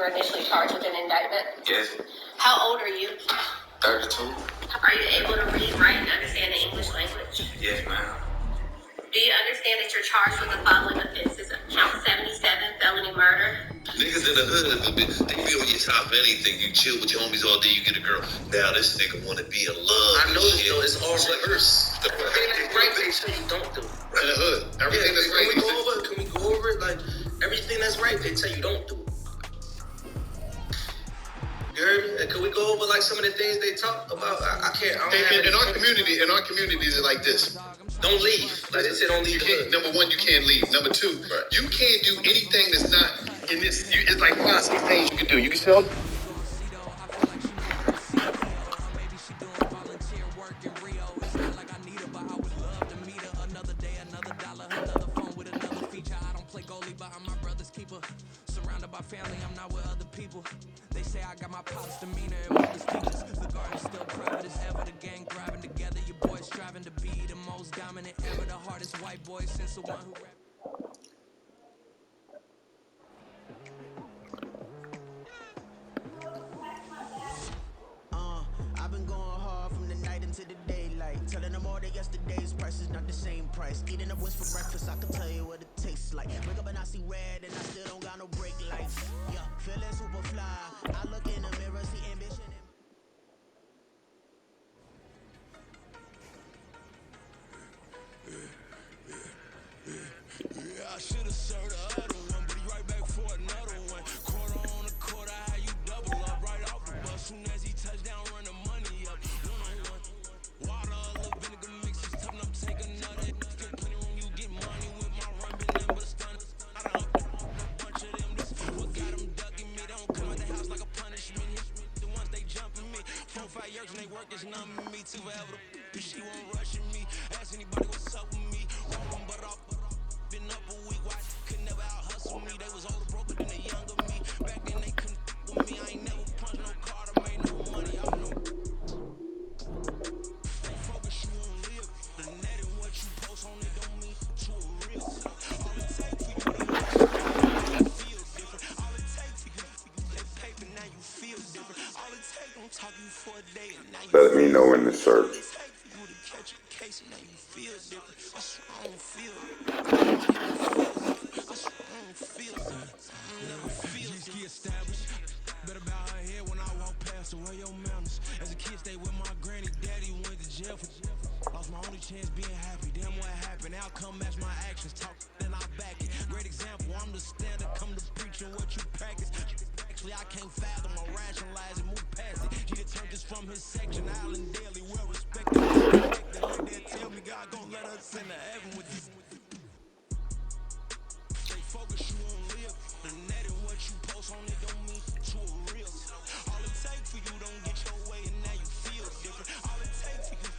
were initially charged with an indictment? Yes. How old are you? 32. Are you able to read, write, and understand the English language? Yes, ma'am. Do you understand that you're charged with the following offenses? Count 77, felony murder. Niggas in the hood, they be on your top of anything. You chill with your homies all day, you get a girl. Now this nigga wanna be in love. I know this though, it's all reverse. Everything Everything that's right, they tell you don't do. in the hood. Everything that's right. Can we go over it? Like, everything that's right, they tell you don't do. You heard me? And can we go over like some of the things they talk about? I can't. In our community, it's like this. Don't leave. Like they say, don't leave. Number one, you can't leave. Number two, you can't do anything that's not in this. It's like 5, 6 things you can do. You can sell. Surrounded by family, I'm not with other people. They say I got my pop's demeanor and mother's features. The garden's still private as ever. The gang thriving together. Your boys striving to be the most dominant ever. The hardest white boy since the one who rap. I've been going hard from the night into the daylight. Telling them all that yesterday's price is not the same price. Eating up what's for breakfast, I can tell you what it tastes like. Wake up and I see red and I still don't got no brake lights. Yeah, feeling super fly. I look in the mirror, see ambition. I should have served the other one, but he right back for another one. Quarter on a quarter, how you double up right off the bus. Soon as he touch down, run the money up. One-on-one. Water, a little vinegar mix is tough enough to take another. Get plenty room, you get money with my run, been nothing but stun. I done a bunch of them. This what got them ducking me. Don't come out the house like a punishment. The ones they jumping me. 4, 5 years and they work is numbing me too forever. She won't rushing me. Ask anybody what's up with me. Rolling but off. Been up a week, why could never out hustle me? They was older, broker than the younger me. Back then they couldn't with me. I ain't never punched no card or made no money. I know. Stay focused, you won't live. The net and what you post on it don't mean to a real self. All it takes for you to feel different. All it takes for you to get paper, now you feel different. All it takes, don't talk you for a day and now you Let me know in the search. All it takes for you to catch a case and now you feel different. That's what I don't feel. Better bow her head when I walk past her. Where your manners? As a kid, stayed with my granny. Daddy went to jail for lost my only chance being happy. Damn, what happened? Outcome match my actions. Talk, then I back it. Great example. I'm the standard. Come to preaching what you practice. Actually, I can't fathom or rationalize and move past it. He could turn this from his section. Island daily, well respected. Like they tell me God gon' let us in the heaven with this. Stay focused, you won't live. The net and what you post on it don't mean to a real. All it takes for you don't get your way and now you feel different. All it takes for you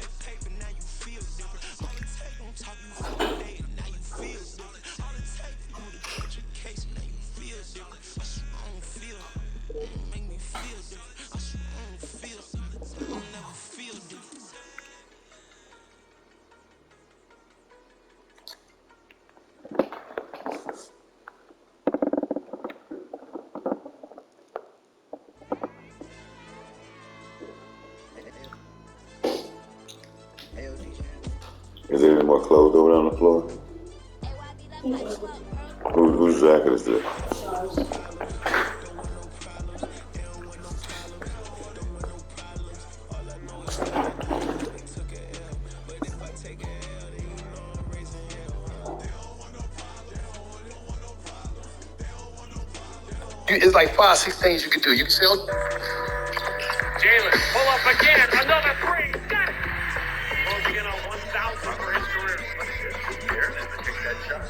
that paper now you feel different. All it takes don't talk you for a day and now you feel different. All it takes for you to catch a case and now you feel different. That's what I don't feel. Make me feel different. That's what I don't feel. I'll never feel different. Is there any more clothes over there on the floor? Whose jacket is this? It's like 5, 6 things you can do. You can sell. Jalen, pull up again, another 3, got it! Closing in on 1,000 for his career. Here, then to take that shot.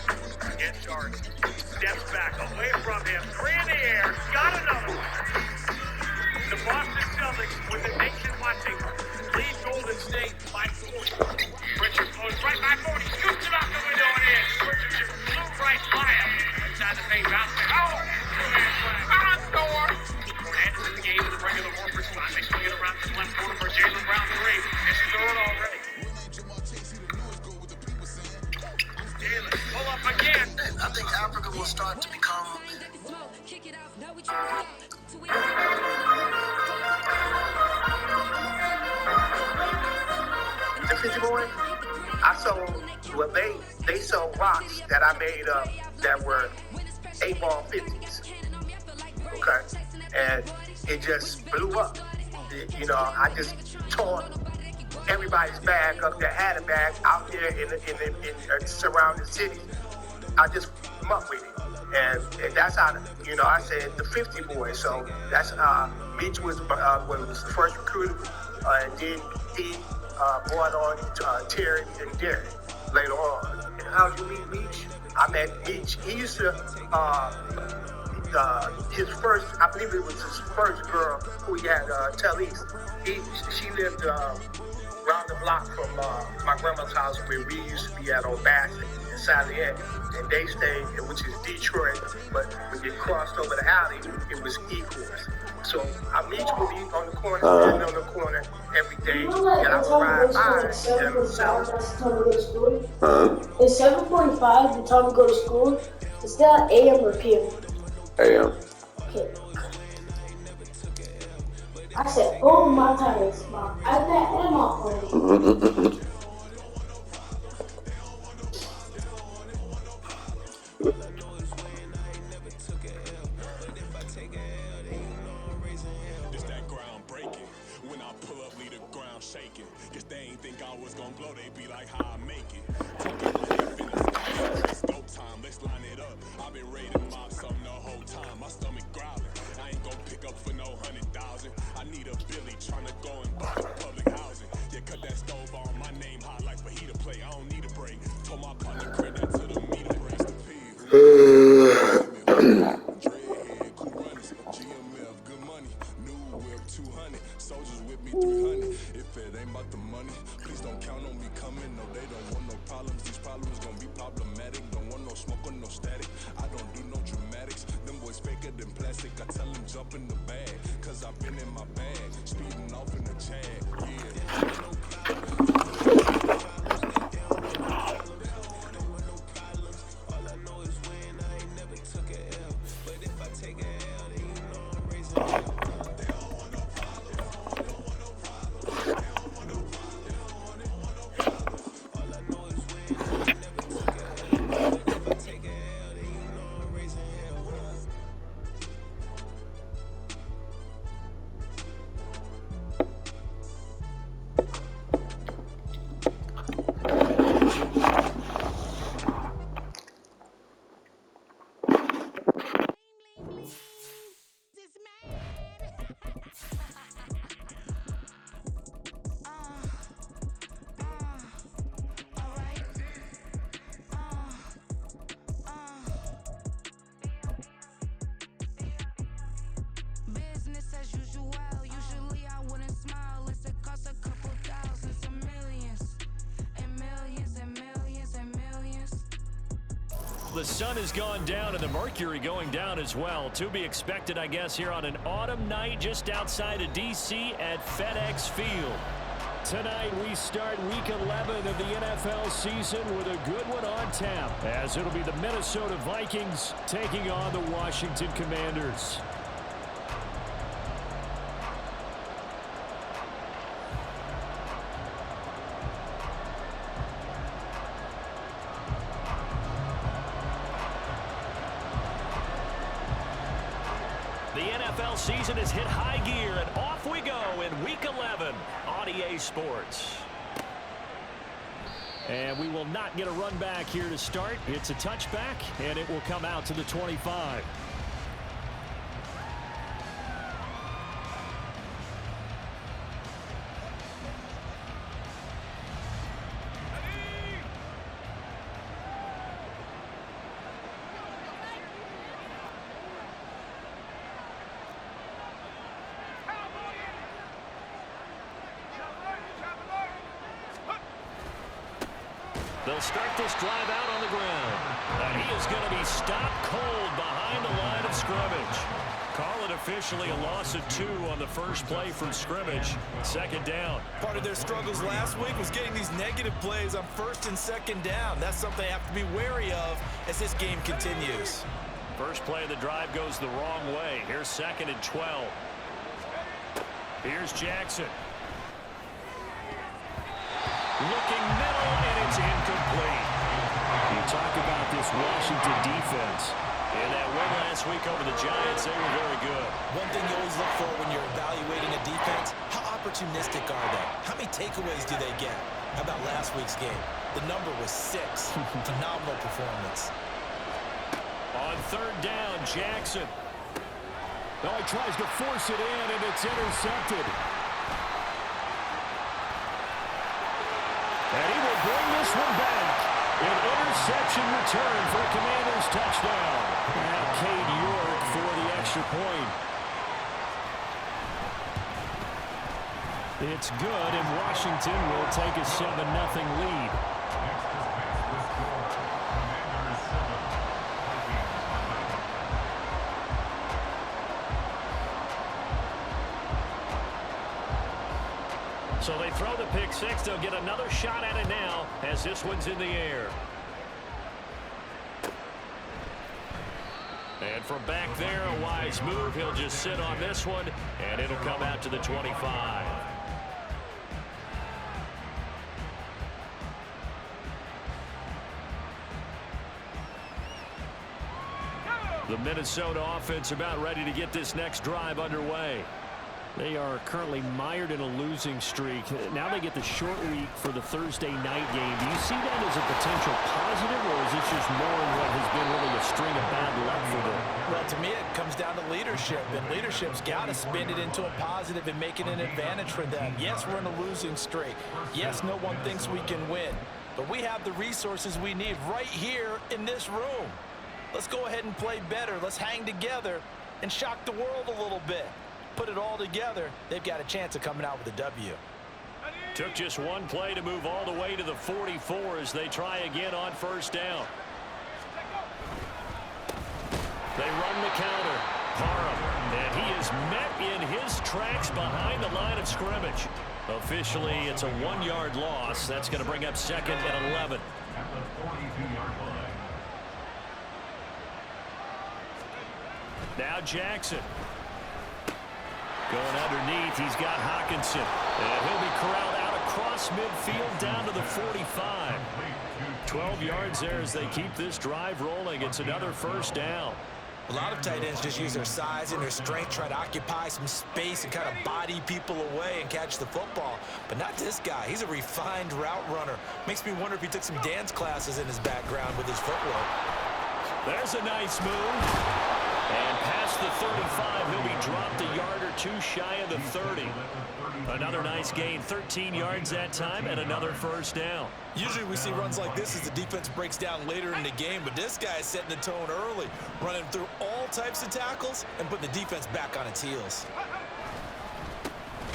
Again, charged. Steps back, away from him, 3 in the air, got another one. The Boston Celtics, with the nation watching, lead Golden State by 40. Richards goes right by 40, scoops it out the window and in. Richards just flew right by him. Inside the paint, bouncing. Oh! Adds in the game in the regular Horford spot. They swing it around to the left corner for Jalen Brown 3. It's third already. Jalen, pull up again. I think Africa will start to become The 50 boy, I sold, well, they sold rocks that I made up that were 8-ball 50s. Okay? And it just blew up. You know, I just tore everybody's bag up that had a bag out there in surrounding cities. I just come up with it. And that's how, you know, I said the 50 boy. So that's Meach was the first recruiter, and then he brought on Terry and Derek later on. And how'd you meet Meach? I met Meach. He used to, his first, I believe it was his first girl who he had, Talise. She lived around the block from my grandma's house where we used to be at on Bassett and Saliette. And they stayed, which is Detroit, but when you crossed over the alley, it was equals. So I meet you on the corner, standing on the corner every day, and I would ride by and sell. Is 7:45 the time to go to school? Is that AM or PM? AM. Okay. I said both of my times, my iPad and my phone. This that ground breaking. When I pull up, leave the ground shaking. Guess they ain't think I was gonna blow, they be like, how I make it. It's go time, let's line it up. I've been ready to mob something the whole time. My stomach growling. I ain't gonna pick up for no 100,000. I need a Billy tryna go and buy public housing. Yeah, cut that stove on, my name hot like fajita play. I don't need a break. Told my partner credit that to the meter breaks the pig. Dreadhead, cool runners, GMF, good money. New whip 200, soldiers with me 300. If it ain't about the money, please don't count on me coming. No, they don't want no problems. These problems gonna be problematic. Don't want no smoke or no static. I don't do no dramatics. Them boys faker than plastic. I tell them jump in the bag, cause I've been in my bag. Speeding off in the Jag, Business as usual. Usually I wouldn't smile. It costs a couple thousands and millions. And millions and millions and millions. The sun has gone down and the mercury going down as well. To be expected, I guess, here on an autumn night just outside of D.C. at FedEx Field. Tonight we start week 11 of the NFL season with a good one on tap, as it'll be the Minnesota Vikings taking on the Washington Commanders. The NFL season has hit high gear, and off we go in Week 11 on EA Sports. And we will not get a run back here to start. It's a touchback, and it will come out to the 25. They'll start this drive out on the ground. And he is going to be stopped cold behind the line of scrimmage. Call it officially a loss of 2 on the first play from scrimmage. Second down. Part of their struggles last week was getting these negative plays on first and second down. That's something they have to be wary of as this game continues. First play of the drive goes the wrong way. Here's 2nd and 12. Here's Jackson. Looking middle, and it's incomplete. You talk about this Washington defense. In that win last week over the Giants, they were very good. One thing you always look for when you're evaluating a defense, how opportunistic are they? How many takeaways do they get? How about last week's game? The number was 6. Phenomenal performance. On 3rd down, Jackson. Oh, he tries to force it in, and it's intercepted. And he will bring this one back. An interception return for a Commanders touchdown. Now Cade York for the extra point. It's good, and Washington will take a 7-0 lead. So they throw the pick six. They'll get another shot at it now as this one's in the air. And from back there, a wise move. He'll just sit on this one, and it'll come out to the 25. The Minnesota offense about ready to get this next drive underway. They are currently mired in a losing streak. Now they get the short week for the Thursday night game. Do you see that as a potential positive, or is this just more in what has been really a string of bad luck for them? Well, to me, it comes down to leadership, and leadership's got to spin it into a positive and make it an advantage for them. Yes, we're in a losing streak. Yes, no one thinks we can win, but we have the resources we need right here in this room. Let's go ahead and play better. Let's hang together and shock the world a little bit. Put it all together, they've got a chance of coming out with a W. Took just one play to move all the way to the 44 as they try again on 1st down. They run the counter. Parham, and he is met in his tracks behind the line of scrimmage. Officially, it's a 1-yard loss. That's going to bring up 2nd and 11. Now Jackson. Going underneath, he's got Hawkinson. And he'll be corralled out across midfield down to the 45. 12 yards there as they keep this drive rolling. It's another 1st down. A lot of tight ends just use their size and their strength, try to occupy some space and kind of body people away and catch the football. But not this guy. He's a refined route runner. Makes me wonder if he took some dance classes in his background with his footwork. There's a nice move. And past the 35, he'll be dropped a yard or two shy of the 30. Another nice gain, 13 yards that time, and another 1st down. Usually we see runs like this as the defense breaks down later in the game, but this guy is setting the tone early, running through all types of tackles and putting the defense back on its heels.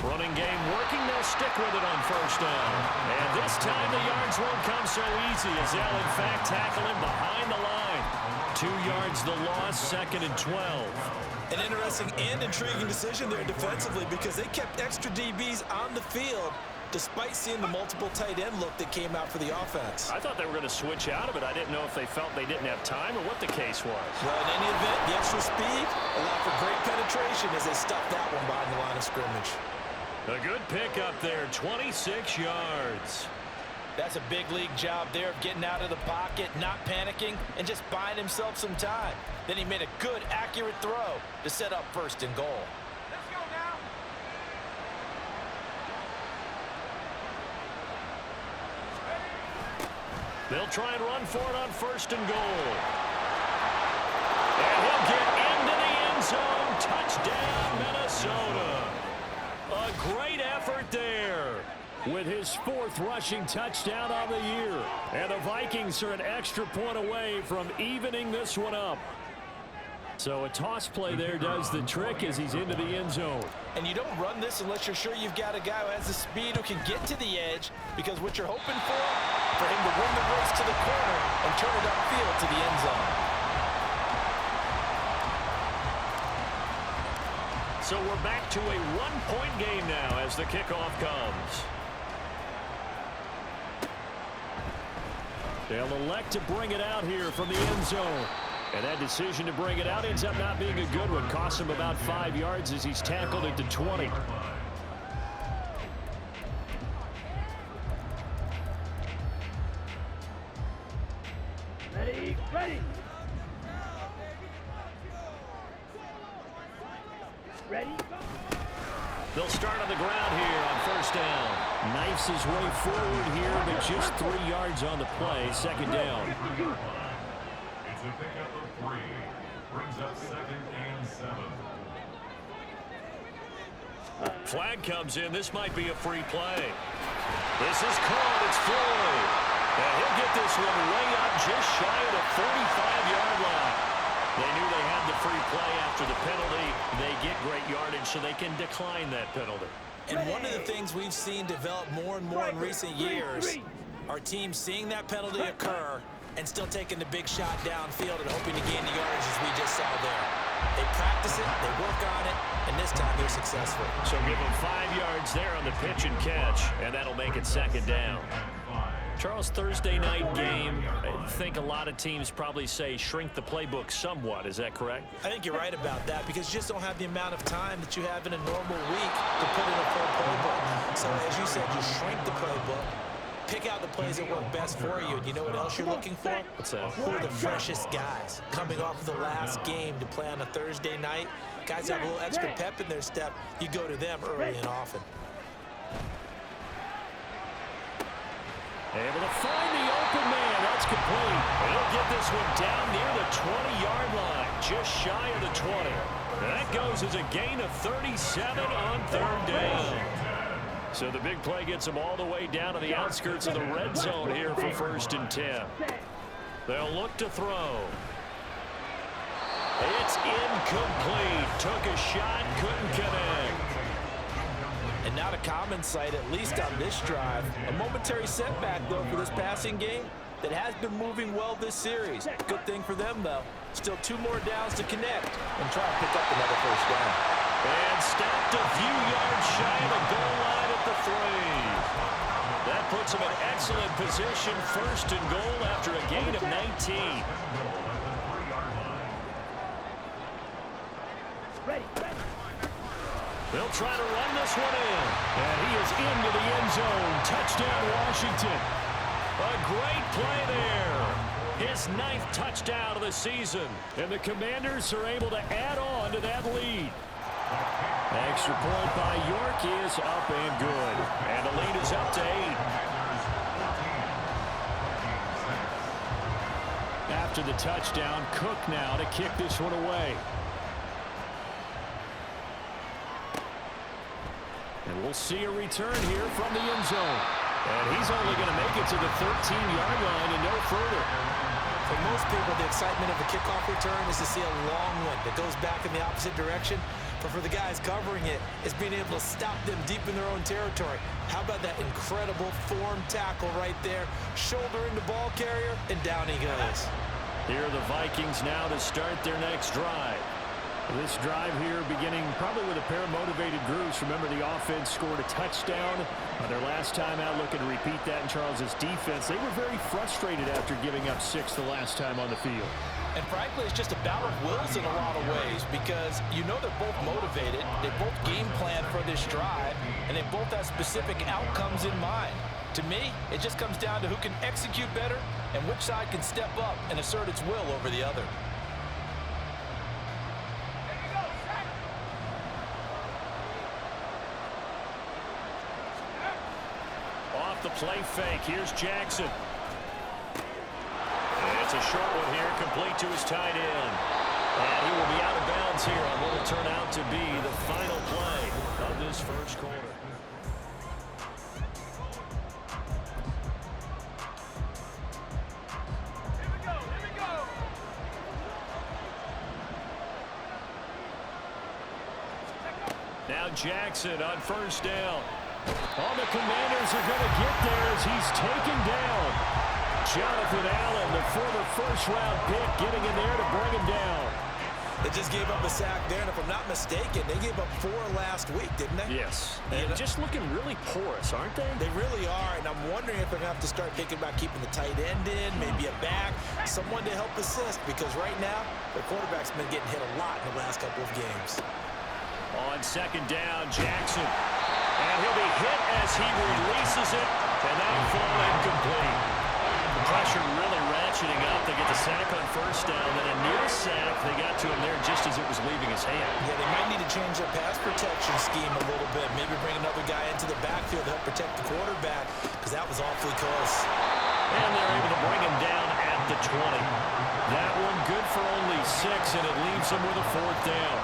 Running game working, they'll stick with it on 1st down. And this time the yards won't come so easy as they'll in fact tackle him behind the line. 2 yards the loss, 2nd and 12. An interesting and intriguing decision there defensively because they kept extra DBs on the field despite seeing the multiple tight end look that came out for the offense. I thought they were going to switch out of it. I didn't know if they felt they didn't have time or what the case was. Well, in any event, the extra speed allowed for great penetration as they stuffed that one behind the line of scrimmage. A good pick up there, 26 yards. That's a big league job there of getting out of the pocket, not panicking, and just buying himself some time. Then he made a good, accurate throw to set up 1st and goal. Let's go now. They'll try and run for it on 1st and goal. And he'll get into the end zone. Touchdown, Minnesota. A great effort there with his 4th rushing touchdown on the year. And the Vikings are an extra point away from evening this one up. So a toss play there does the trick as he's into the end zone. And you don't run this unless you're sure you've got a guy who has the speed who can get to the edge, because what you're hoping for him to win the race to the corner and turn it upfield to the end zone. So we're back to a 1-point game now as the kickoff comes. They'll elect to bring it out here from the end zone. And that decision to bring it out ends up not being a good one. Costs him about 5 yards as he's tackled at the 20. Ready, ready. Ready, go. They'll start on the ground here on first down. Knifes his way forward here, but just 3 yards on the play. Second down. It's a pickup of 3. Brings up 2nd and 7. Flag comes in. This might be a free play. This is called. It's Floyd. And he'll get this one way up just shy of the 45-yard line. They knew they had the free play after the penalty. They get great yardage, so they can decline that penalty. And one of the things we've seen develop more and more in recent years are teams seeing that penalty occur and still taking the big shot downfield and hoping to gain the yardage as we just saw there. They practice it, they work on it, and this time they're successful. So give them 5 yards there on the pitch and catch, and that'll make it second down. Charles, Thursday night game, I think a lot of teams probably say shrink the playbook somewhat. Is that correct? I think you're right about that because you just don't have the amount of time that you have in a normal week to put in a full playbook. So as you said, you shrink the playbook, pick out the plays that work best for you. And you know what else you're looking for? What's that? Who are the freshest guys coming off of the last game to play on a Thursday night? Guys have a little extra pep in their step. You go to them early and often. Able to find the open man. That's complete. He'll get this one down near the 20-yard line, just shy of the 20. That goes as a gain of 37 on third down. So the big play gets them all the way down to the outskirts of the red zone here for 1st and 10. They'll look to throw. It's incomplete. Took a shot, couldn't connect. And not a common sight, at least on this drive. A momentary setback, though, for this passing game that has been moving well this series. Good thing for them, though. Still 2 more downs to connect and try to pick up another first down. And stopped a few yards shy of the goal line at the 3. That puts them in excellent position, 1st and goal after a gain of 19. Ready, ready. They'll try to run this one in. And he is into the end zone. Touchdown, Washington. A great play there. His 9th touchdown of the season. And the Commanders are able to add on to that lead. Extra point by York is up and good. And the lead is up to 8. After the touchdown, Cook now to kick this one away. And we'll see a return here from the end zone. And he's only going to make it to the 13-yard line and no further. For most people, the excitement of a kickoff return is to see a long one that goes back in the opposite direction. But for the guys covering it, it's being able to stop them deep in their own territory. How about that incredible form tackle right there? Shoulder into ball carrier, and down he goes. Here are the Vikings now to start their next drive. This drive here beginning probably with a pair of motivated groups. Remember, the offense scored a touchdown their last time out. Looking to repeat that in Charles's defense. They were very frustrated after giving up 6 the last time on the field. And frankly, it's just a battle of wills in a lot of ways because you know they're both motivated. They both game plan for this drive, and they both have specific outcomes in mind. To me, it just comes down to who can execute better and which side can step up and assert its will over the other. Off the play fake, here's Jackson. And it's a short one here, complete to his tight end. And he will be out of bounds here on what will turn out to be the final play of this first quarter. Now Jackson on first down. All the Commanders are going to get there as he's taken down. Jonathan Allen, the former first-round pick, getting in there to bring him down. They just gave up a sack there, and if I'm not mistaken, they gave up 4 last week, didn't they? Yes. And just looking really porous, aren't they? They really are, and I'm wondering if they're going to have to start thinking about keeping the tight end in, maybe a back, someone to help assist, because right now, their quarterback's been getting hit a lot in the last couple of games. On second down, Jackson. And he'll be hit as he releases it, and that'll fall incomplete. The pressure really ratcheting up. They get the sack on first down, then a near sack. They got to him there just as it was leaving his hand. Yeah, they might need to change their pass protection scheme a little bit. Maybe bring another guy into the backfield to help protect the quarterback, because that was awfully close. And they're able to bring him down at the 20. That one good for only 6, and it leaves them with a 4th down.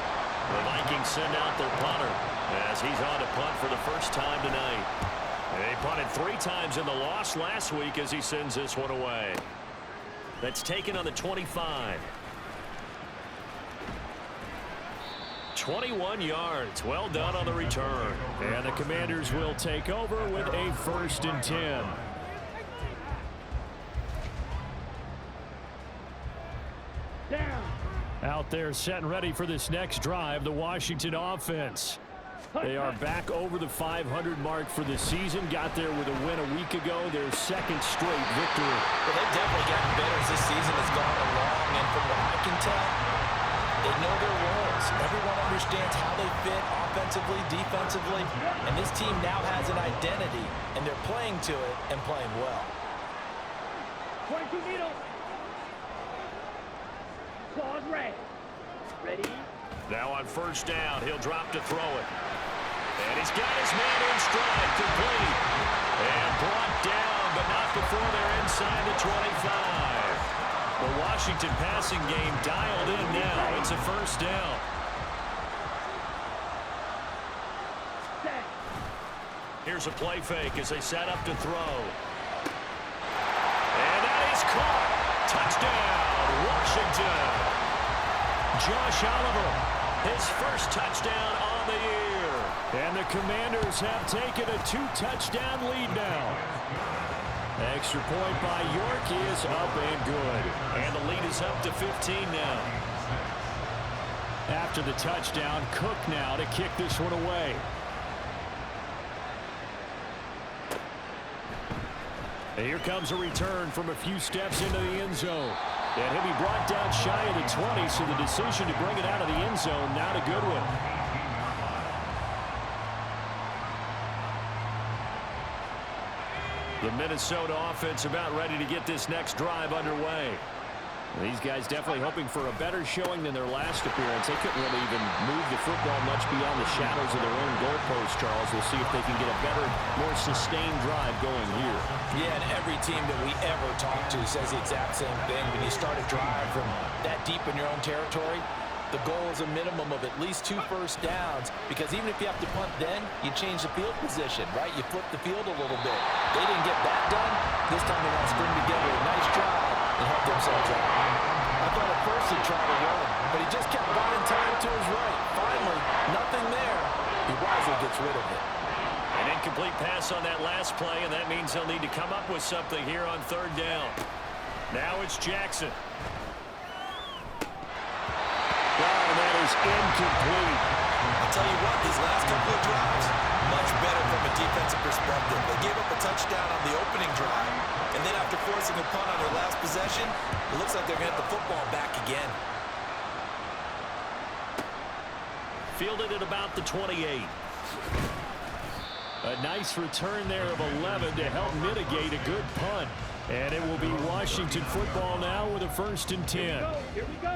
The Vikings send out their punter as he's on to punt for the first time tonight. They punted 3 times in the loss last week as he sends this one away. That's taken on the 25. 21 yards. Well done on the return. And the Commanders will take over with a 1st and 10. Out there set and ready for this next drive, the Washington offense. They are back over the 500 mark for the season. Got there with a win a week ago, their 2nd straight victory. Well, they've definitely gotten better as this season has gone along, and from what I can tell, they know their roles. Everyone understands how they fit offensively, defensively, and this team now has an identity, and they're playing to it and playing well. 22 needles. Claws red. Ready? Now on first down, he'll drop to throw it. And he's got his man in stride, complete. And brought down, but not before they're inside the 25. The Washington passing game dialed in now. It's a 1st down. Here's a play fake as they set up to throw. And that is caught. Touchdown, Washington. Josh Oliver, his first touchdown on the year. And the Commanders have taken a 2-touchdown lead now. Extra point by York is up and good. And the lead is up to 15 now. After the touchdown, Cook now to kick this one away. And here comes a return from a few steps into the end zone. And he'll be brought down shy of the 20, so the decision to bring it out of the end zone, not a good one. The Minnesota offense about ready to get this next drive underway. These guys definitely hoping for a better showing than their last appearance. They couldn't really even move the football much beyond the shadows of their own goalpost, Charles. We'll see if they can get a better, more sustained drive going here. Yeah, and every team that we ever talk to says the exact same thing. When you start a drive from that deep in your own territory, the goal is a minimum of at least 2 first downs, because even if you have to punt then, you change the field position, right? You flip the field a little bit. They didn't get that done. This time they want to string together a nice drive and help themselves out. I thought at first he'd try to run, but he just kept buying time to his right. Finally, nothing there. He wisely gets rid of it. An incomplete pass on that last play, and that means they'll need to come up with something here on 3rd down. Now it's Jackson. And that is incomplete. I'll tell you what, these last couple of drives, much better from a defensive perspective. They gave up a touchdown on the opening drive, and then after forcing a punt on their last possession, it looks like they're going to get the football back again. Fielded at about the 28. A nice return there of 11 to help mitigate a good punt. And it will be Washington football now with a 1st and 10.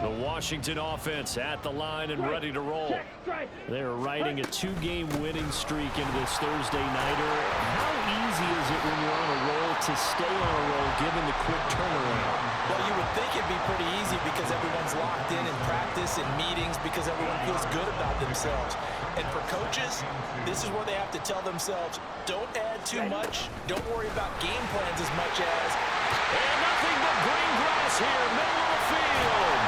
The Washington offense at the line and ready to roll. They're riding a 2-game winning streak into this Thursday nighter. How easy is it when you're on a roll to stay on a roll given the quick turnaround? Well, you would think it'd be pretty easy because everyone's locked in practice and meetings, because everyone feels good about themselves. And for coaches, this is where they have to tell themselves, don't add too much, don't worry about game plans as much as, and nothing but green grass here, middle of the field.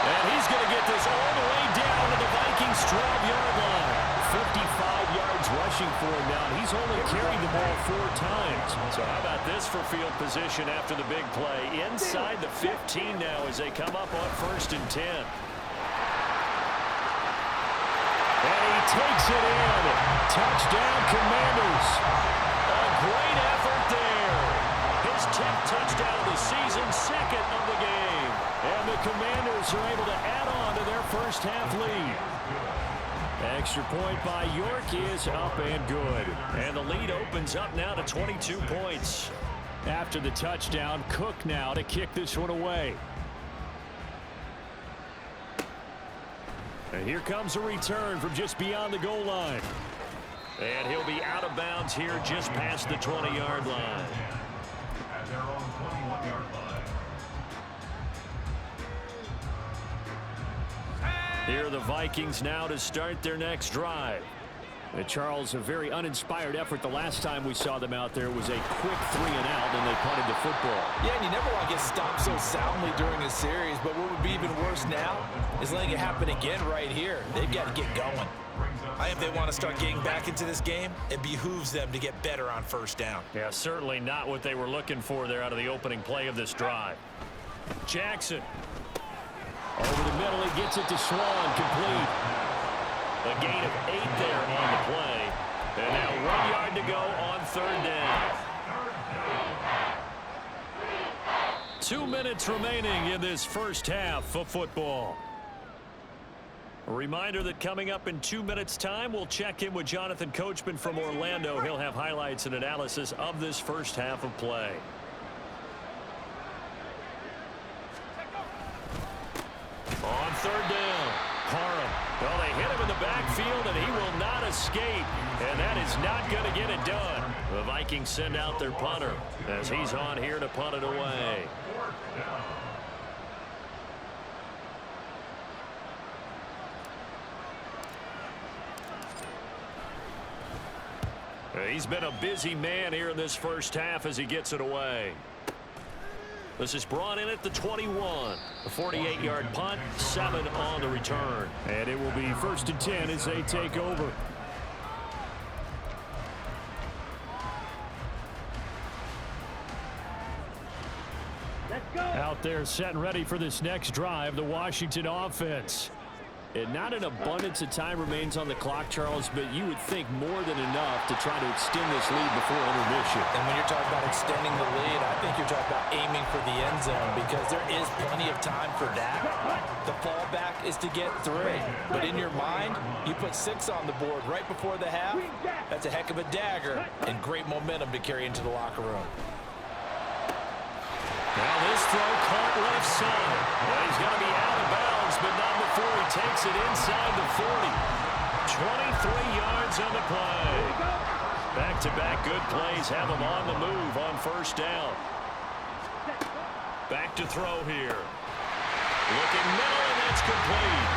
And he's going to get this all the way down to the Vikings' 12-yard line. 55 yards rushing for him now. He's only carried the ball 4 times. So how about this for field position after the big play? Inside the 15 now as they come up on 1st and 10. takes it in. Touchdown, Commanders. A great effort there. His 10th touchdown of the season, second of the game. And the Commanders are able to add on to their first half lead. Extra point by York is up and good. And the lead opens up now to 22 points. After the touchdown, Cook now to kick this one away. And here comes a return from just beyond the goal line. And he'll be out of bounds here just past the 20-yard line. At their own 21-yard line. Here are the Vikings now to start their next drive. And Charles, a very uninspired effort the last time we saw them out there was a quick 3-and-out, and they punted the football. Yeah, and you never want to get stopped so soundly during a series, but what would be even worse now is letting it happen again right here. They've got to get going. I think if they want to start getting back into this game, it behooves them to get better on first down. Yeah, certainly not what they were looking for there out of the opening play of this drive. Jackson. Over the middle, he gets it to Swan, complete. A gain of 8 there on the play. And now 1 yard to go on third down. 2 minutes remaining in this first half of football. A reminder that coming up in 2 minutes' time, we'll check in with Jonathan Coachman from Orlando. He'll have highlights and analysis of this first half of play. On third down, Parham. Well, they hit him in the backfield, and he will not escape. And that is not going to get it done. The Vikings send out their punter as he's on here to punt it away. He's been a busy man here in this first half as he gets it away. This is brought in at the 21. A 48-yard punt, 7 on the return. And it will be 1st and 10 as they take over. Out there set and ready for this next drive, the Washington offense. And not an abundance of time remains on the clock, Charles, but you would think more than enough to try to extend this lead before intermission. And when you're talking about extending the lead, I think you're talking about aiming for the end zone because there is plenty of time for that. The fallback is to get 3. But in your mind, you put 6 on the board right before the half. That's a heck of a dagger and great momentum to carry into the locker room. Now this throw caught left side. Well, he's going to be out of bounds, but not before he takes it inside the 40. 23 yards on the play. Back-to-back good plays have him on the move on first down. Back to throw here. Looking middle, and that's complete.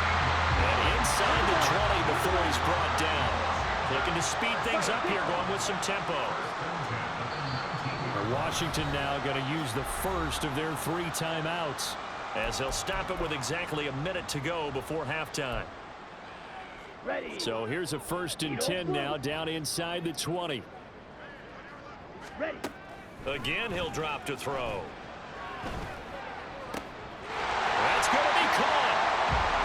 And inside the 20 before he's brought down. Looking to speed things up here, going with some tempo. Washington now going to use the first of their 3 timeouts as they'll stop it with exactly a minute to go before halftime. So here's a 1st and 10 now down inside the 20. Again, he'll drop to throw. That's going to be caught.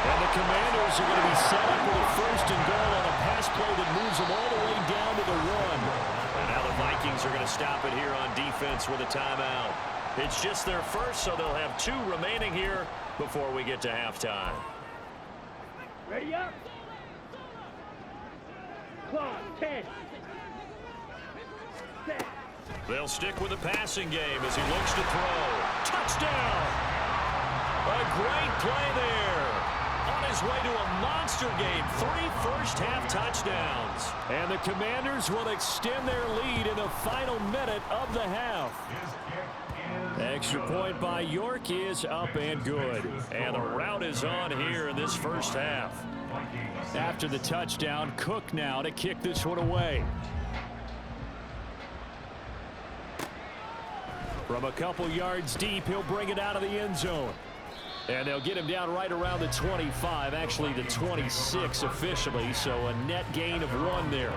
And the Commanders are going to be set up with a 1st and goal on a pass play that moves them all the way down to the 1. And now the Vikings are going to stop it here on defense with a timeout. It's just their first, so they'll have 2 remaining here before we get to halftime. Ready up. Clock, 10. Set. They'll stick with the passing game as he looks to throw. Touchdown! A great play there. On his way to a monster game, 3 first-half touchdowns. And the Commanders will extend their lead in the final minute of the half. Extra point by York is up and good. And the route is on here in this first half. After the touchdown, Cook now to kick this one away. From a couple yards deep, he'll bring it out of the end zone. And they'll get him down right around the 25, actually the 26 officially, so a net gain of 1 there.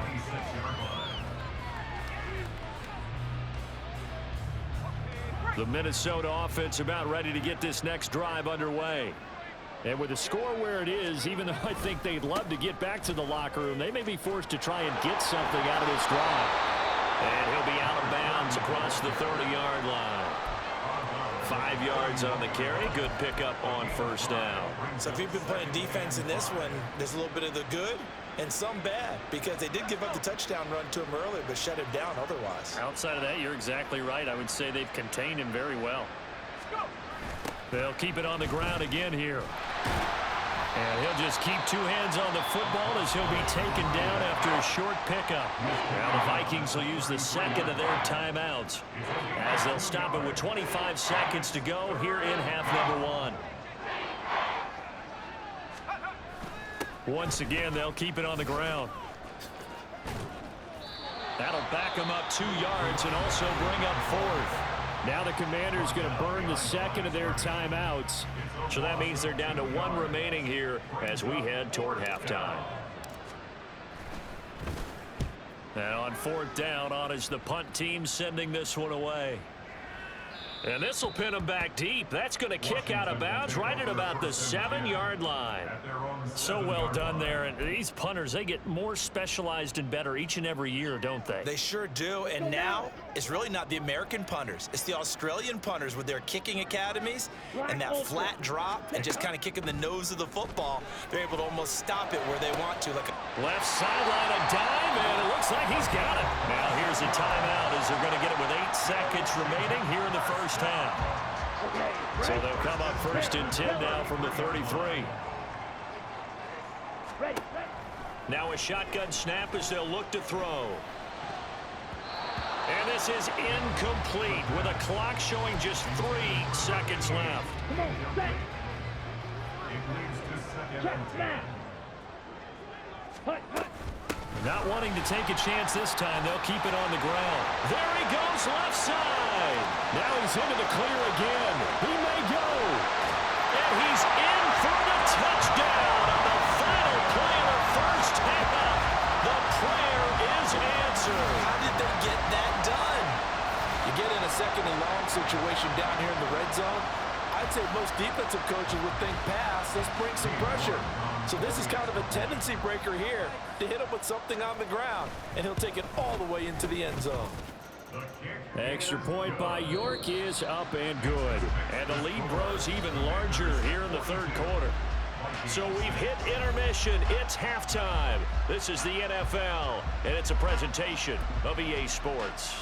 The Minnesota offense about ready to get this next drive underway. And with the score where it is, even though I think they'd love to get back to the locker room, they may be forced to try and get something out of this drive. And he'll be out of bounds across the 30-yard line. 5 yards on the carry. Good pickup on first down. So if you've been playing defense in this one, there's a little bit of the good and some bad, because they did give up the touchdown run to him earlier, but shut him down otherwise. Outside of that, you're exactly right. I would say they've contained him very well. They'll keep it on the ground again here. And he'll just keep 2 hands on the football as he'll be taken down after a short pickup. Now the Vikings will use the second of their timeouts as they'll stop it with 25 seconds to go here in half number 1. Once again, they'll keep it on the ground. That'll back them up 2 yards and also bring up 4th. Now the Commanders going to burn the second of their timeouts. So that means they're down to 1 remaining here as we head toward halftime. Now on 4th down, on is the punt team sending this one away. And this will pin them back deep. That's going to kick out of bounds right at about the 7-yard line. So well done there. And these punters, they get more specialized and better each and every year, don't they? They sure do. And now it's really not the American punters. It's the Australian punters with their kicking academies and that flat drop and just kind of kicking the nose of the football. They're able to almost stop it where they want to. Like left sideline, a dive, and it looks like he's got it. Now here's a timeout as they're going to get it with 8 seconds remaining here in the first half. So they'll come up 1st and 10 now from the 33. Now a shotgun snap as they'll look to throw. And this is incomplete with a clock showing just 3 seconds left. Not wanting to take a chance this time, they'll keep it on the ground. There he goes, left side. Now he's into the clear again. He may go. And he's in for the touchdown on the final play of the first half. The prayer is answered. How did they get that done? You get in a 2nd and long situation down here in the red zone. I'd say most defensive coaches would think pass. Let's bring some pressure. So this is kind of a tendency breaker here to hit him with something on the ground, and he'll take it all the way into the end zone. Extra point by York is up and good. And the lead grows even larger here in the 3rd quarter. So we've hit intermission. It's halftime. This is the NFL, and it's a presentation of EA Sports.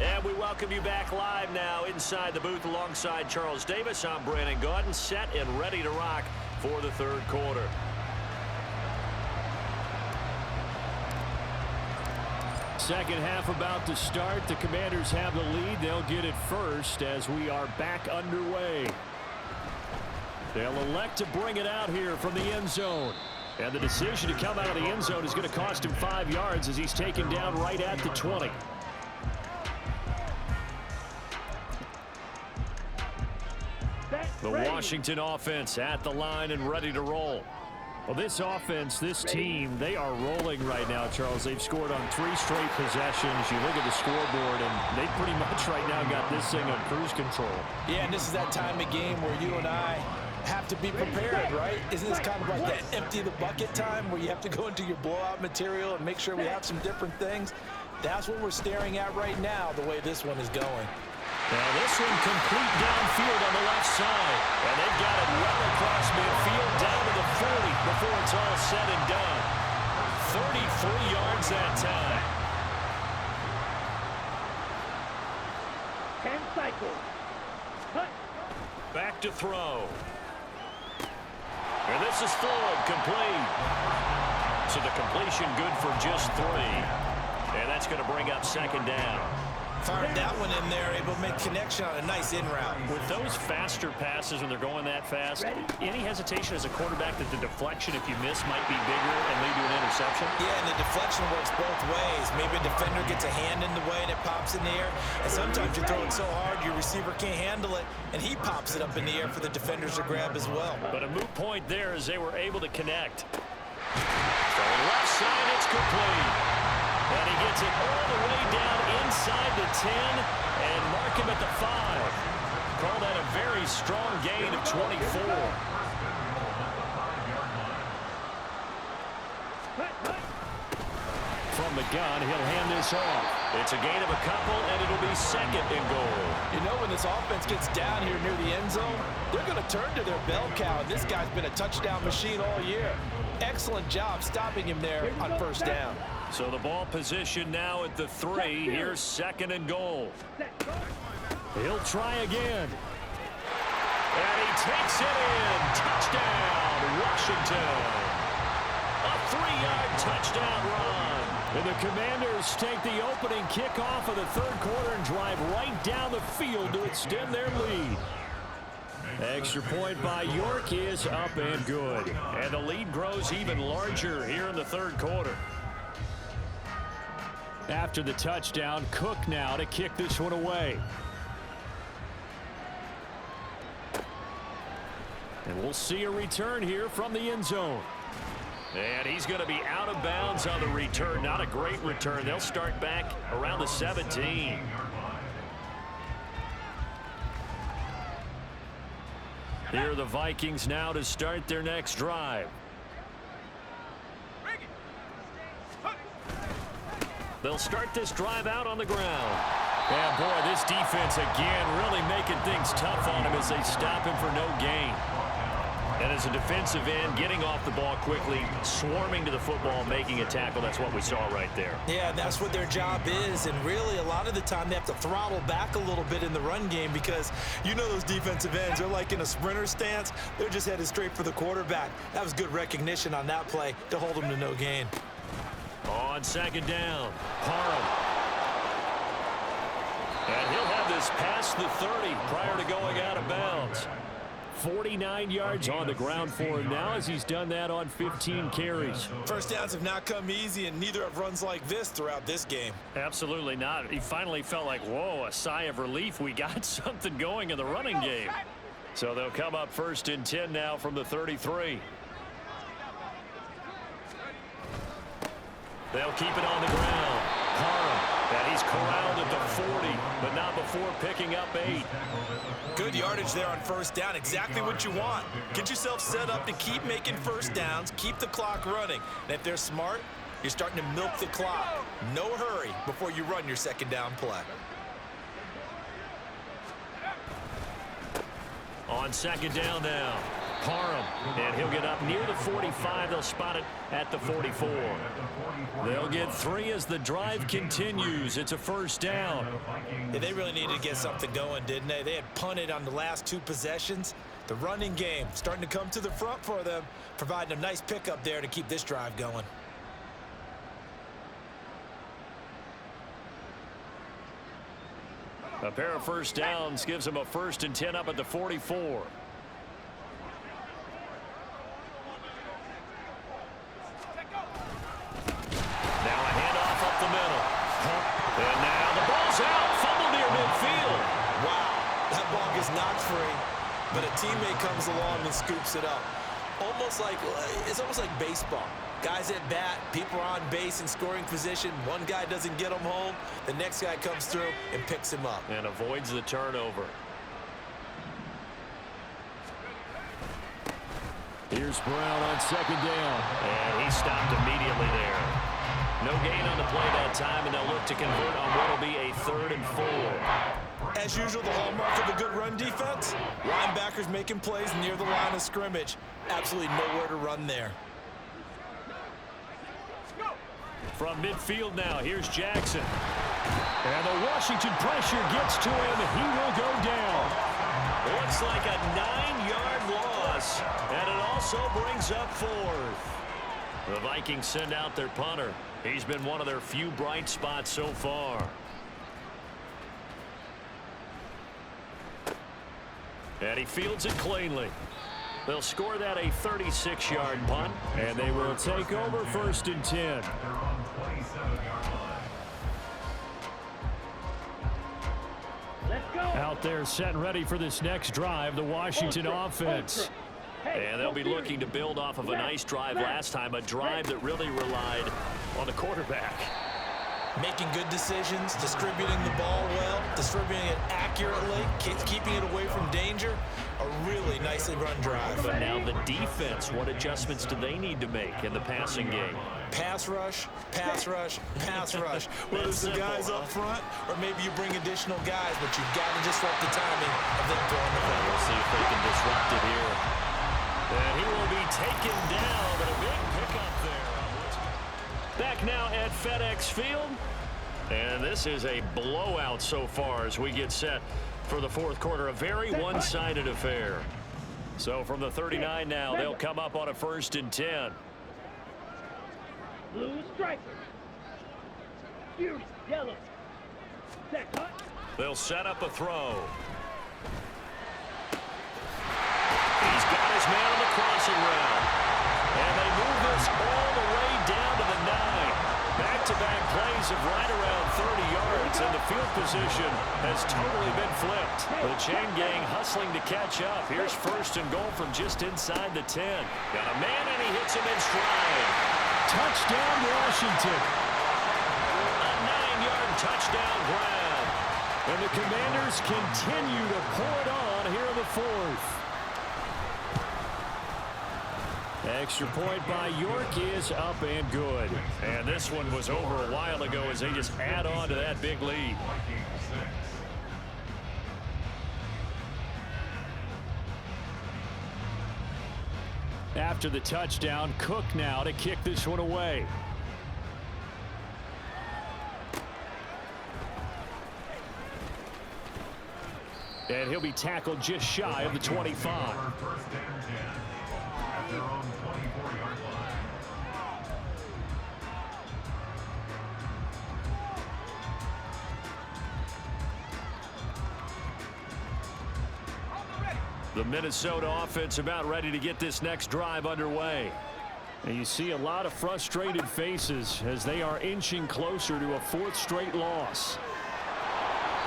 And we welcome you back live now inside the booth alongside Charles Davis. I'm Brandon Gaudin, set and ready to rock for the 3rd quarter. Second half about to start. The Commanders have the lead. They'll get it first as we are back underway. They'll elect to bring it out here from the end zone. And the decision to come out of the end zone is going to cost him 5 yards as he's taken down right at the 20. The Washington offense at the line and ready to roll. Well, this offense, this team, they are rolling right now, Charles. They've scored on 3 straight possessions. You look at the scoreboard, and they pretty much right now got this thing on cruise control. Yeah, and this is that time of game where you and I have to be prepared, right? Isn't this kind of like that empty the bucket time where you have to go into your blowout material and make sure we have some different things? That's what we're staring at right now, the way this one is going. Now this one complete downfield on the left side. And they've got it well across midfield down to the 40 before it's all said and done. 33 yards that time. 10 cycles. Cut. Back to throw. And this is thrown complete. So the completion good for just 3. And that's going to bring up 2nd down. Fired that one in there, able to make connection on a nice in route. With those faster passes when they're going that fast, any hesitation as a quarterback that the deflection, if you miss, might be bigger and lead to an interception? Yeah, and the deflection works both ways. Maybe a defender gets a hand in the way and it pops in the air. And sometimes you throw it so hard your receiver can't handle it, and he pops it up in the air for the defenders to grab as well. But a moot point there as they were able to connect. Throwing left side, it's complete. And he gets it all the way down inside the 10 and mark him at the 5. Call that a very strong gain of 24. From the gun, he'll hand this off. It's a gain of a couple, and it'll be second and goal. You know, when this offense gets down here near the end zone, they're going to turn to their bell cow. This guy's been a touchdown machine all year. Excellent job stopping him there on first down. So the ball position now at the 3. Here's second and goal. He'll try again. And he takes it in. Touchdown, Washington. A 3-yard touchdown run. And the Commanders take the opening kickoff of the third quarter and drive right down the field to extend their lead. Extra point by York is up and good. And the lead grows even larger here in the third quarter. After the touchdown, Cook now to kick this one away. And we'll see a return here from the end zone. And he's going to be out of bounds on the return. Not a great return. They'll start back around the 17. Here are the Vikings now to start their next drive. They'll start this drive out on the ground. Yeah, boy, this defense again really making things tough on him as they stop him for no gain. And as a defensive end, getting off the ball quickly, swarming to the football, making a tackle, that's what we saw right there. Yeah, that's what their job is. And really, a lot of the time, they have to throttle back a little bit in the run game because you know those defensive ends, they're like in a sprinter stance. They're just headed straight for the quarterback. That was good recognition on that play to hold them to no gain. On second down, Parham. And he'll have this past the 30 prior to going out of bounds. 49 yards on the ground for him now as he's done that on 15 carries. First downs have not come easy, and neither have runs like this throughout this game. Absolutely not. He finally felt like, whoa, a sigh of relief. We got something going in the running game. So they'll come up first and 10 now from the 33. They'll keep it on the ground. Parham. And he's corralled at the 40, but not before picking up 8. Good yardage there on first down. Exactly what you want. Get yourself set up to keep making first downs, keep the clock running. And if they're smart, you're starting to milk the clock. No hurry before you run your second down play. On second down now, Parham, and he'll get up near the 45. They'll spot it at the 44. They'll get 3 as the drive continues. It's a first down. Yeah, they really needed to get something going, didn't they? They had punted on the last 2 possessions. The running game starting to come to the front for them, providing a nice pickup there to keep this drive going. A pair of first downs gives them a first and 10 up at the 44. Now a handoff up the middle. And now the ball's out. Fumble near midfield. Wow, that ball gets knocked free, but a teammate comes along and scoops it up. It's almost like baseball. Guys at bat, people are on base in scoring position. One guy doesn't get him home. The next guy comes through and picks him up. And avoids the turnover. Here's Brown on second down. And he stopped immediately there. No gain on the play that time, and they'll look to convert on what will be a 3rd and 4. As usual, the hallmark of a good run defense, linebackers making plays near the line of scrimmage. Absolutely nowhere to run there. From midfield now, here's Jackson. And the Washington pressure gets to him. He will go down. Looks like a 9-yard loss. And it also brings up 4th. The Vikings send out their punter. He's been one of their few bright spots so far. And he fields it cleanly. They'll score that a 36-yard punt, and they will take over first and 10. Out there set and ready for this next drive, the Washington offense. And they'll be looking to build off of a nice drive last time, a drive that really relied on the quarterback. Making good decisions, distributing the ball well, distributing it accurately, keeping it away from danger. A really nicely run drive. But now the defense, what adjustments do they need to make in the passing game? Pass rush, pass rush, pass rush. Whether it's the guys up front or maybe you bring additional guys, but you've got to disrupt the timing of them throwing the ball. We'll see if they can disrupt it here. And he will be taken down, but a big pickup there. Back now at FedEx Field. And this is a blowout so far as we get set for the fourth quarter. A very one-sided affair. So from the 39 now, they'll come up on a 1st and 10. Blue striker. Fury, yellow. Set cut. They'll set up a throw. He's got his man on the crossing route. And they move this all the way down to the 9. Back-to-back plays of right around 30 yards, and the field position has totally been flipped. The chain gang hustling to catch up. Here's 1st and goal from just inside the 10. Got a man, and he hits him in stride. Touchdown, Washington. A 9-yard touchdown grab. And the Commanders continue to pour it on here in the 4th. Extra point by York is up and good. And this one was over a while ago as they just add on to that big lead. After the touchdown, Cook now to kick this one away. And he'll be tackled just shy of the 25. Their own 24-yard line. The Minnesota offense about ready to get this next drive underway. And you see a lot of frustrated faces as they are inching closer to a 4th straight loss.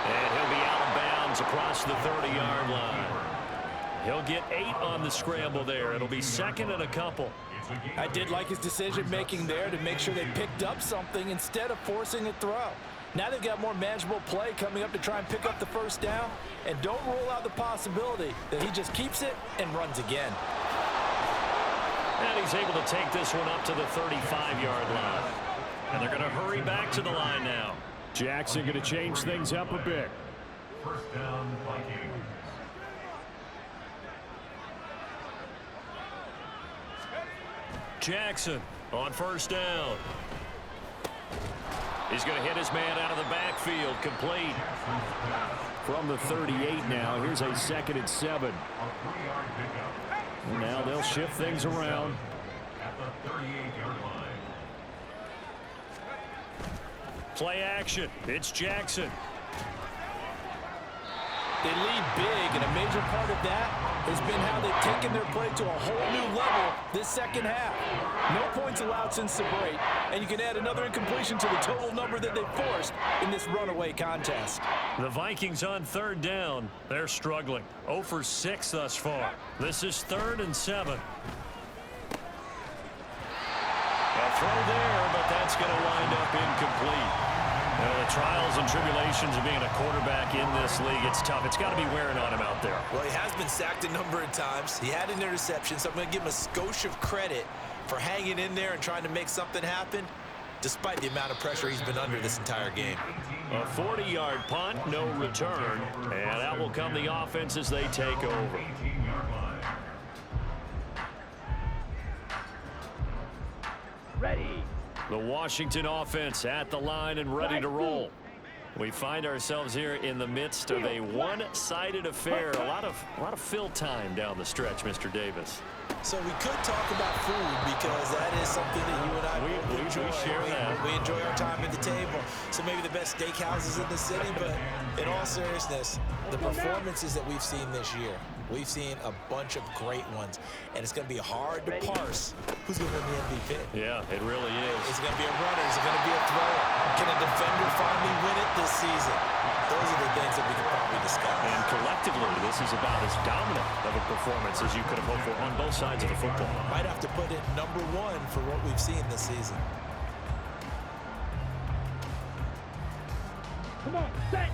And he'll be out of bounds across the 30-yard line. He'll get 8 on the scramble there. It'll be 2nd and a couple. I did like his decision-making there to make sure they picked up something instead of forcing a throw. Now they've got more manageable play coming up to try and pick up the 1st down. And don't rule out the possibility that he just keeps it and runs again. And he's able to take this one up to the 35-yard line. And they're going to hurry back to the line now. Jackson going to change things up a bit. 1st down, Vikings. Jackson on 1st down. He's going to hit his man out of the backfield, complete. From the 38 now, here's a 2nd and 7. And now they'll shift things around. At the 38-yard line. Play action. It's Jackson. They lead big, and a major part of that has been how they've taken their play to a whole new level this 2nd half. No points allowed since the break, and you can add another incompletion to the total number that they forced in this runaway contest. The Vikings on 3rd down. They're struggling. 0 for 6 thus far. This is 3rd and 7. A throw there, but that's going to wind up incomplete. The trials and tribulations of being a quarterback in this league, it's tough. It's got to be wearing on him out there. Well, he has been sacked a number of times. He had an interception, so I'm going to give him a skosh of credit for hanging in there and trying to make something happen, despite the amount of pressure he's been under this entire game. A 40-yard punt, no return, and out will come the offense as they take over. 18-yard line. Ready. The Washington offense at the line and ready to roll. We find ourselves here in the midst of a one-sided affair. A lot of fill time down the stretch, Mr. Davis. So we could talk about food because that is something that you and I we enjoy. We share that. We enjoy our time at the table. So maybe the best steakhouses in the city, but in all seriousness, the performances that we've seen this year, we've seen a bunch of great ones, and it's going to be hard to parse who's going to win the MVP. Yeah, it really is. Is it going to be a runner? Is it going to be a thrower? Can a defender finally win it this season? those are the things that we could probably discuss. And collectively, this is about as dominant of a performance as you could have hoped for on both sides of the football. Might have to put it #1 for what we've seen this season. Come on, set.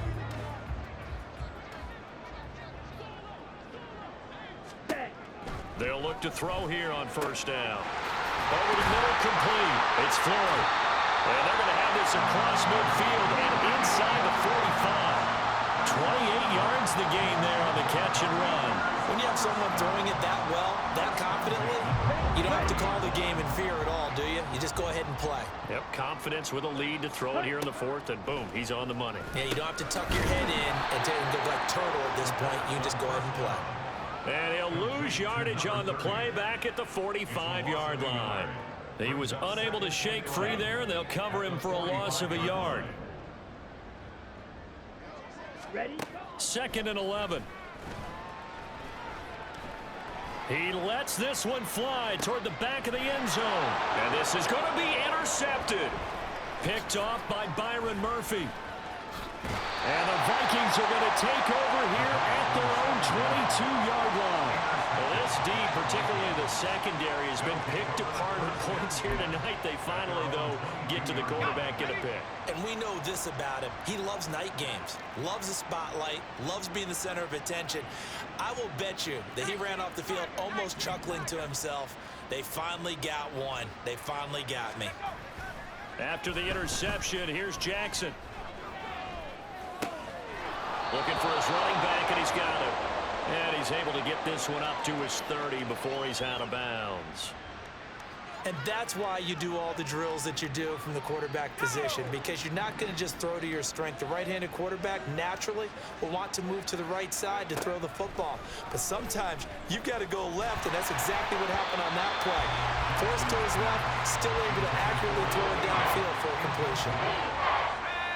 They'll look to throw here on first down. Over the middle, complete. It's Floyd. And they're going to have this across midfield and inside the 45. 28 yards the gain there on the catch and run. When you have someone throwing it that well, that confidently, you don't have to call the game in fear at all, do you? You just go ahead and play. Yep, confidence with a lead to throw it here in the fourth, and boom, he's on the money. Yeah, you don't have to tuck your head in and go like turtle at this point. You just go ahead and play. And he'll lose yardage on the play back at the 45-yard line. He was unable to shake free there, and they'll cover him for a loss of a yard. Ready? 2nd and 11. He lets this one fly toward the back of the end zone. And this is going to be intercepted. Picked off by Byron Murphy. And the Vikings are going to take over here at their own 22-yard line. Well, this D, particularly the secondary, has been picked apart at points here tonight. They finally, though, get to the quarterback in a pick. And we know this about him. He loves night games, loves the spotlight, loves being the center of attention. I will bet you that he ran off the field almost chuckling to himself. They finally got one. They finally got me. After the interception, here's Jackson. Looking for his running back, and he's got it. And he's able to get this one up to his 30 before he's out of bounds. And that's why you do all the drills that you do from the quarterback position, because you're not going to just throw to your strength. The right-handed quarterback naturally will want to move to the right side to throw the football. But sometimes you've got to go left, and that's exactly what happened on that play. Forced to his left, still able to accurately throw it downfield for a completion.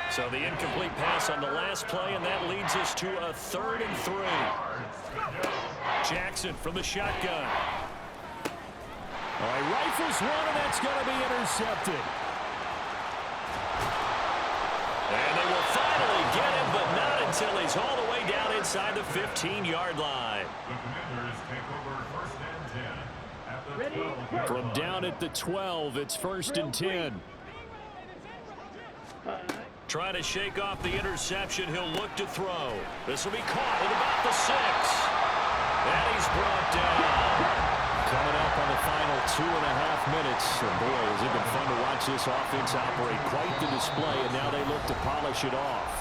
So the incomplete pass on the last play, and that leads us to a 3rd and 3. Jackson from the shotgun. All right, rifles one, and that's going to be intercepted. And they will finally get him, but not until he's all the way down inside the 15-yard line. The Commanders take over 1st and 10 at the 12. From down at the 12, it's 1st and 10. Trying to shake off the interception. He'll look to throw. This will be caught at about the 6. And he's brought down. Coming up on the final 2.5 minutes. And boy, has it been fun to watch this offense operate. Quite the display, and now they look to polish it off.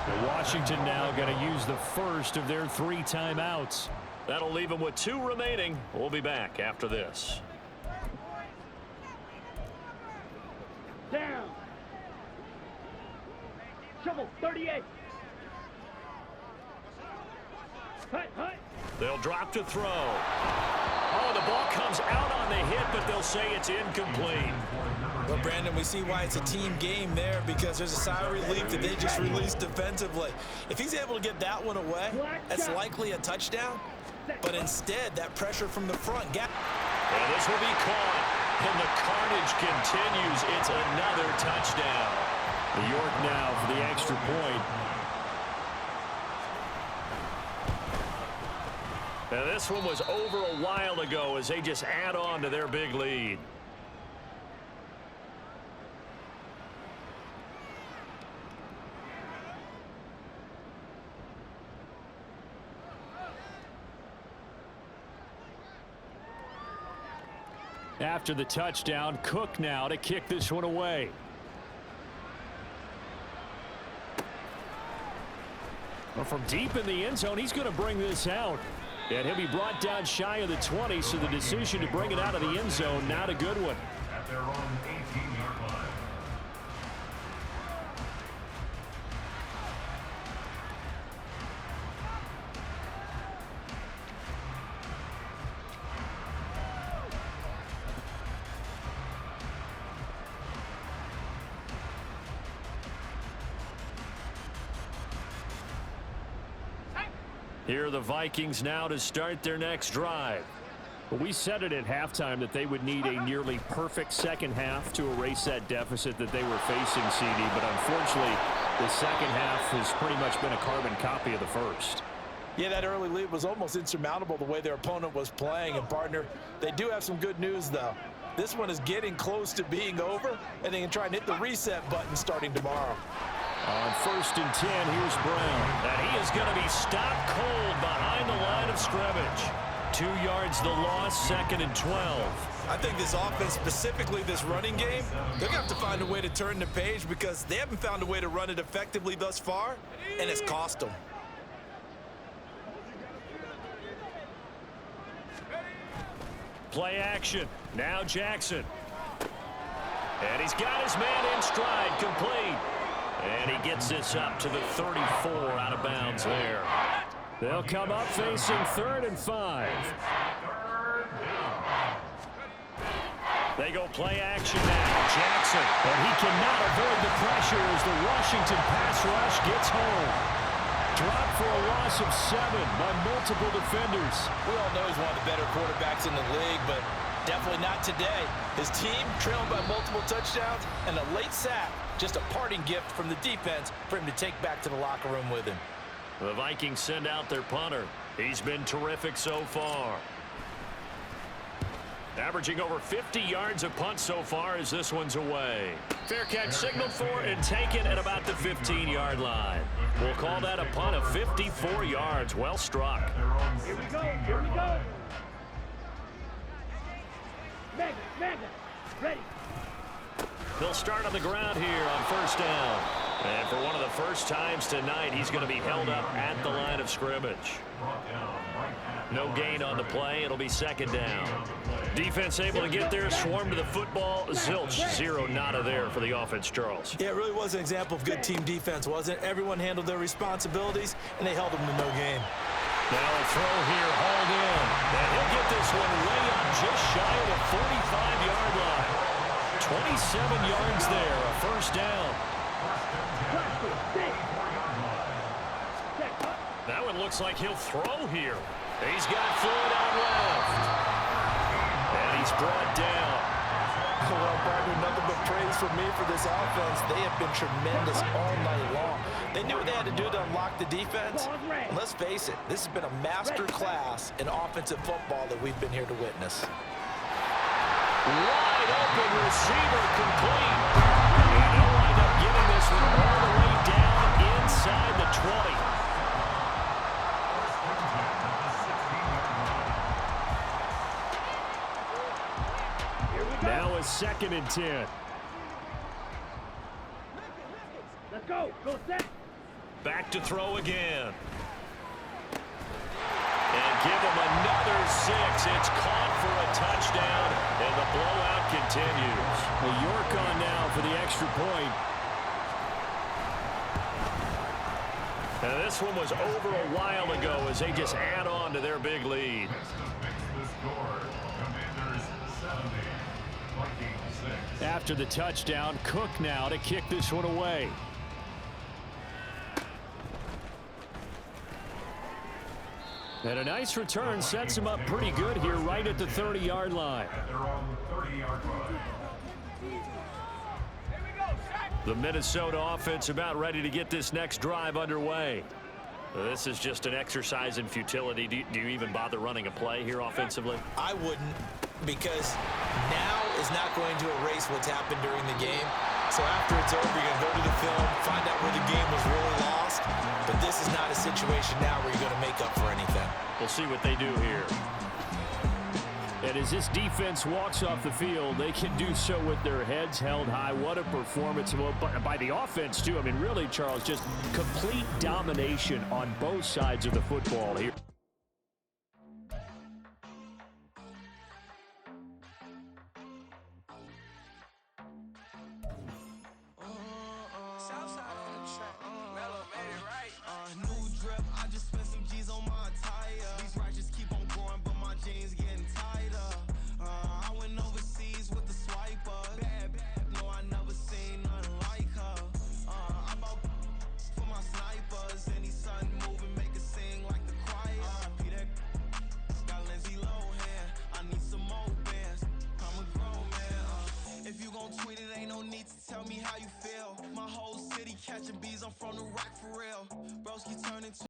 And Washington now going to use the first of their 3 timeouts. That'll leave them with 2 remaining. We'll be back after this. Down. Trouble, 38. Hut, hut. They'll drop to throw. Oh, the ball comes out on the hit, but they'll say it's incomplete. Well, Brandon, we see why it's a team game there, because there's a sigh of relief that they just released defensively. If he's able to get that one away, that's likely a touchdown. But instead, that pressure from the front gap. And this will be caught, and the carnage continues. It's another touchdown. New York now for the extra point. And this one was over a while ago as they just add on to their big lead. After the touchdown, Cook now to kick this one away. Well, from deep in the end zone, he's going to bring this out. And he'll be brought down shy of the 20, so the decision to bring it out of the end zone, not a good one. At their own 18-yard line. Here are the Vikings now to start their next drive. We said it at halftime that they would need a nearly perfect second half to erase that deficit that they were facing, CD, but unfortunately, The second half has pretty much been a carbon copy of the first. Yeah, that early lead was almost insurmountable the way their opponent was playing. And, partner, they do have some good news, though. This one is getting close to being over, and they can try and hit the reset button starting tomorrow. On 1st and 10, here's Brown. And he is going to be stopped cold behind the line of scrimmage. 2 yards the loss, 2nd and 12. I think this offense, specifically this running game, they're going to have to find a way to turn the page because they haven't found a way to run it effectively thus far, and it's cost them. Play action. Now Jackson. And he's got his man in stride, complete. And he gets this up to the 34 out of bounds there. They'll come up facing 3rd and 5. They go play action now. Jackson. And he cannot avoid the pressure as the Washington pass rush gets home. Dropped for a loss of 7 by multiple defenders. We all know he's one of the better quarterbacks in the league, but definitely not today. His team trailing by multiple touchdowns and a late sack. Just a parting gift from the defense for him to take back to the locker room with him. The Vikings send out their punter. He's been terrific so far. Averaging over 50 yards a punt so far as this one's away. Fair catch signaled for and taken at about the 15-yard line. We'll call that a punt of 54 yards. Well struck. Here we go. Here we go. Mega. Ready. They'll start on the ground here on 1st down. And for one of the first times tonight, he's going to be held up at the line of scrimmage. No gain on the play. It'll be 2nd down. Defense able to get there, swarm to the football. Zilch, 0 nada there for the offense, Charles. Yeah, it really was an example of good team defense, wasn't it? Everyone handled their responsibilities, and they held them to no gain. Now a throw here, hauled in. And he'll get this one way up just shy of the 45-yard line. 27 yards there, a 1st down. That one looks like he'll throw here. He's got Floyd on left. And he's brought down. Well, partner, nothing but praise from me for this offense. They have been tremendous all night long. They knew what they had to do to unlock the defense. And let's face it, this has been a master class in offensive football that we've been here to witness. Wide open receiver complete. And they'll wind up getting this one all the way down inside the 20. Now a 2nd and 10. Let's go. Go set. Back to throw again. And give him another 6. It's caught for a touchdown, and the blowout continues. Well, York on now for the extra point. Now this one was over a while ago as they just add on to their big lead. After the touchdown, Cook now to kick this one away. And a nice return sets him up pretty good here right at the 30-yard line. The Minnesota offense about ready to get this next drive underway. This is just an exercise in futility. Do you even bother running a play here offensively? I wouldn't, because now is not going to erase what's happened during the game. So after it's over, you're going to go to the film, find out where the game was really lost. But this is not a situation now where you're going to make up for anything. We'll see what they do here. And as this defense walks off the field, they can do so with their heads held high. What a performance by the offense, too. I mean, really, Charles, just complete domination on both sides of the football here. If you gon' don't tweet it, ain't no need to tell me how you feel. My whole city catching bees, I'm from the rock for real. Broski turning to